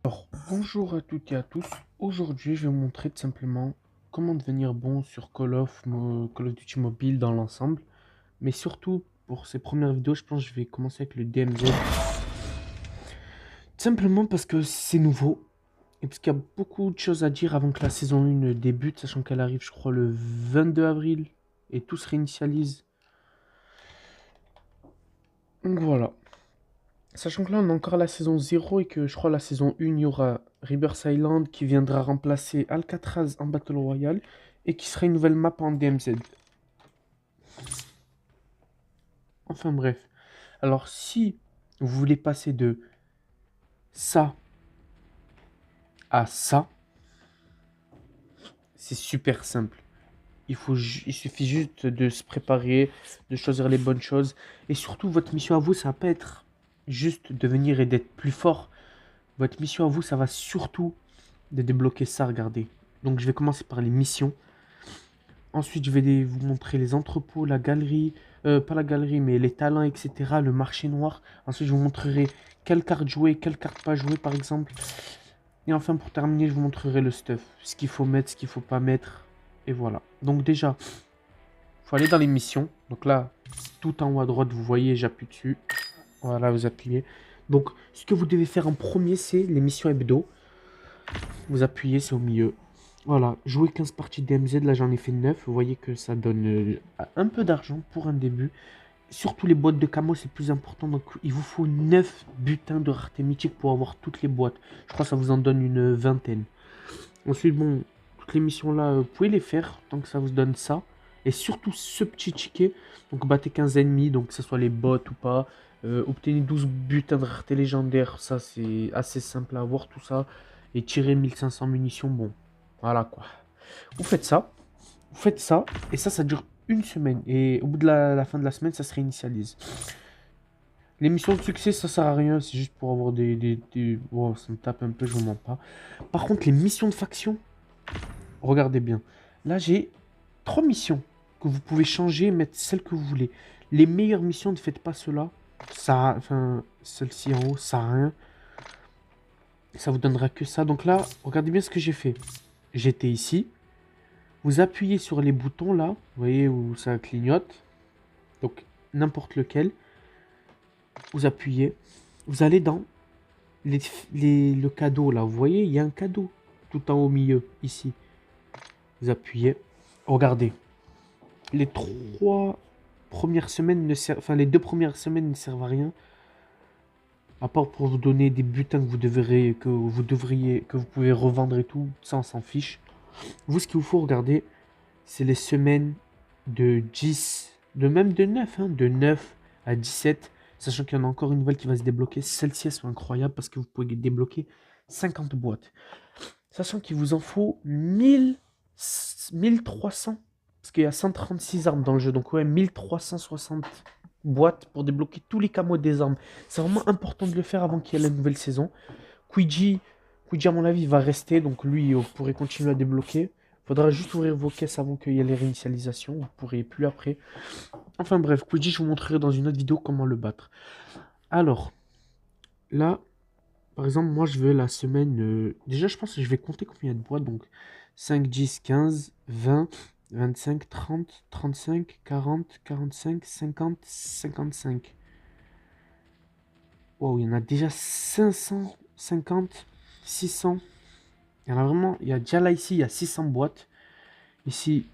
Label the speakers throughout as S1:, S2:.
S1: Alors, bonjour à toutes et à tous. Aujourd'hui, je vais vous montrer tout simplement comment devenir bon sur Call of Duty Mobile dans l'ensemble. Mais surtout, pour ces premières vidéos, je pense que je vais commencer avec le DMZ. Tout simplement parce que c'est nouveau et parce qu'il y a beaucoup de choses à dire avant que la saison 1 débute, sachant qu'elle arrive, je crois, le 22 avril et tout se réinitialise. Donc voilà. Sachant que là, on a encore la saison 0 et que je crois la saison 1, il y aura Rebirth Island qui viendra remplacer Alcatraz en Battle Royale et qui sera une nouvelle map en DMZ. Enfin bref. Alors si vous voulez passer de ça à ça, c'est super simple. Il suffit juste de se préparer, de choisir les bonnes choses. Et surtout, votre mission à vous, ça va pas être juste de venir et d'être plus fort. Votre mission à vous, ça va surtout de débloquer ça, regardez. Donc je vais commencer par les missions. Ensuite, je vais vous montrer les entrepôts, la galerie, pas la galerie, mais les talents, etc. Le marché noir. Ensuite, je vous montrerai quelle carte jouer, quelle carte pas jouer, par exemple. Et enfin, pour terminer, je vous montrerai le stuff. Ce qu'il faut mettre, ce qu'il faut pas mettre. Et voilà. Donc déjà, il faut aller dans les missions. Donc là, tout en haut à droite, vous voyez, j'appuie dessus. Voilà, vous appuyez. Donc, ce que vous devez faire en premier, c'est les missions hebdo. Vous appuyez, c'est au milieu. Voilà, jouer 15 parties DMZ, là j'en ai fait 9. Vous voyez que ça donne un peu d'argent pour un début. Surtout les boîtes de camo, c'est plus important. Donc il vous faut 9 butins de rareté mythique pour avoir toutes les boîtes. Je crois que ça vous en donne une vingtaine. Ensuite, bon, toutes les missions là, vous pouvez les faire tant que ça vous donne ça. Et surtout ce petit ticket. Donc battez 15 ennemis, donc que ce soit les bots ou pas. Obtenez 12 butins de rareté légendaire. Ça, c'est assez simple à avoir tout ça. Et tirer 1500 munitions, bon. Voilà quoi. Vous faites ça, et ça dure une semaine. Et au bout de la fin de la semaine, ça se réinitialise. Les missions de succès, ça sert à rien, c'est juste pour avoir Bon, ça me tape un peu, je vous mens pas. Par contre, les missions de faction, regardez bien. Là, j'ai 3 missions que vous pouvez changer, mettre celles que vous voulez. Les meilleures missions, ne faites pas cela. Ça, enfin, celle-ci en haut, ça sert à rien. Ça vous donnera que ça. Donc là, regardez bien ce que j'ai fait. J'étais ici. Vous appuyez sur les boutons là, vous voyez où ça clignote. Donc n'importe lequel. Vous appuyez. Vous allez dans le cadeau là. Vous voyez, il y a un cadeau tout en haut au milieu ici. Vous appuyez. Regardez. Les 3 premières semaines ne servent, enfin les 2 premières semaines ne servent à rien. À part pour vous donner des butins que vous pouvez revendre et tout. Ça on s'en fiche. Vous, ce qu'il vous faut regarder, c'est les semaines de 10, même de 9, hein, de 9 à 17, sachant qu'il y en a encore une nouvelle qui va se débloquer. Celles-ci, elles sont incroyables parce que vous pouvez débloquer 50 boîtes. Sachant qu'il vous en faut 1300, parce qu'il y a 136 armes dans le jeu, donc ouais, 1360 boîtes pour débloquer tous les camos des armes. C'est vraiment important de le faire avant qu'il y ait la nouvelle saison. Quiji, Quiji à mon avis, va rester, donc lui, vous pourrez continuer à débloquer. Faudra juste ouvrir vos caisses avant qu'il y ait les réinitialisations. Vous pourrez plus après. Enfin bref, Quiji, je vous montrerai dans une autre vidéo comment le battre. Alors, là, par exemple, moi je veux la semaine. Déjà, je pense que je vais compter combien il y a de boîtes. Donc, 5, 10, 15, 20, 25, 30, 35, 40, 45, 50, 55. Wow, il y en a déjà 550, 600. Il y en a vraiment. Il y a déjà là ici, il y a 600 boîtes. Ici,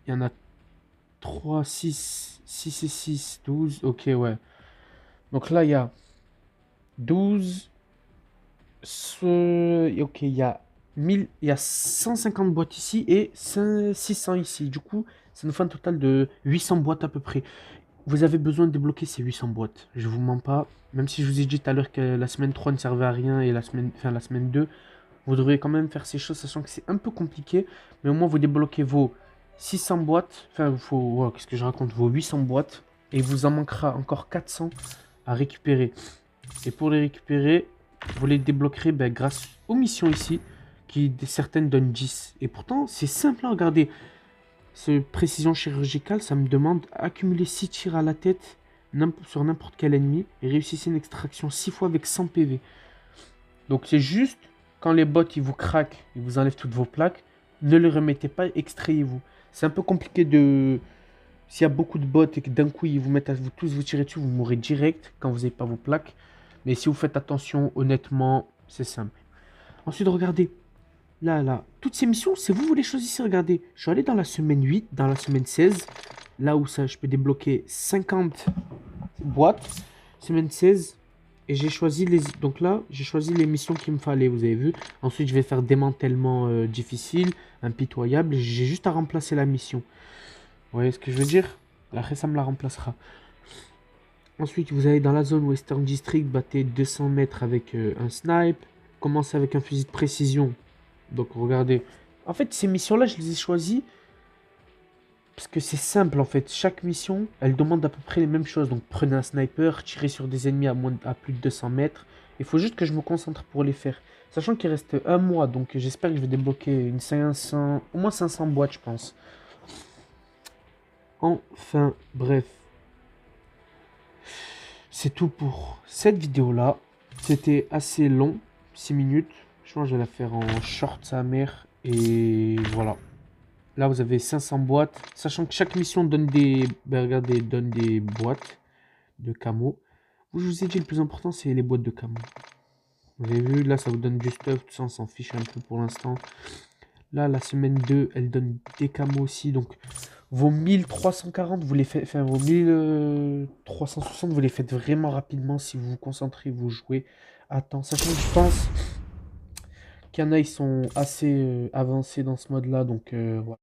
S1: il y en a 3, 6, 6 et 6, 12. Ok, ouais. Donc là, il y a 12. Ok, il y a 150 boîtes ici et 600 ici. Du coup, ça nous fait un total de 800 boîtes à peu près. Vous avez besoin de débloquer ces 800 boîtes. Je vous mens pas. Même si je vous ai dit tout à l'heure que la semaine 3 ne servait à rien et la semaine 2, vous devriez quand même faire ces choses, sachant que c'est un peu compliqué. Mais au moins, vous débloquez vos 600 boîtes. Enfin, qu'est-ce que je raconte? Vos 800 boîtes. Et il vous en manquera encore 400 à récupérer. Et pour les récupérer, vous les débloquerez grâce aux missions ici, qui certaines donnent 10. Et pourtant, c'est simple à regarder. Ce précision chirurgicale, ça me demande accumuler 6 tirs à la tête sur n'importe quel ennemi et réussissez une extraction 6 fois avec 100 PV. Donc c'est juste, quand les bots ils vous craquent, ils vous enlèvent toutes vos plaques, ne les remettez pas, extrayez-vous. C'est un peu compliqué de... S'il y a beaucoup de bots et que d'un coup ils vous mettent à vous tous vous tirer dessus, vous mourrez direct quand vous n'avez pas vos plaques. Mais si vous faites attention, honnêtement, c'est simple. Ensuite, regardez. Là. Toutes ces missions, c'est vous les choisissez. Regardez. Je suis allé dans la semaine 8, dans la semaine 16. Là où ça, je peux débloquer 50 boîtes. Semaine 16. Et j'ai choisi les... Donc là, j'ai choisi les missions qu'il me fallait, vous avez vu. Ensuite, je vais faire démantèlement difficile, impitoyable. J'ai juste à remplacer la mission. Vous voyez ce que je veux dire? Après, ça me la remplacera. Ensuite, vous allez dans la zone Western District, battez 200 mètres avec un snipe. Commencez avec un fusil de précision. Donc, regardez. En fait, ces missions-là, je les ai choisies parce que c'est simple, en fait. Chaque mission, elle demande à peu près les mêmes choses. Donc, prenez un sniper, tirez sur des ennemis à plus de 200 mètres. Il faut juste que je me concentre pour les faire. Sachant qu'il reste un mois, donc j'espère que je vais débloquer une 500, au moins 500 boîtes, je pense. Enfin, bref. C'est tout pour cette vidéo-là. C'était assez long, 6 minutes. Je pense que je vais la faire en short sa mère. Et voilà. Là, vous avez 500 boîtes. Sachant que chaque mission donne des... Ben, regardez, donne des boîtes de camo. Je vous ai dit, le plus important, c'est les boîtes de camo. Vous avez vu, là, ça vous donne du stuff. Tout ça, on s'en fiche un peu pour l'instant. Là, la semaine 2, elle donne des camos aussi. Donc, vos 1340, vous les faites, enfin, vos 1360, vous les faites vraiment rapidement si vous vous concentrez, vous jouez à temps. Sachant que je pense qu'il y en a, ils sont assez avancés dans ce mode-là. Donc, voilà.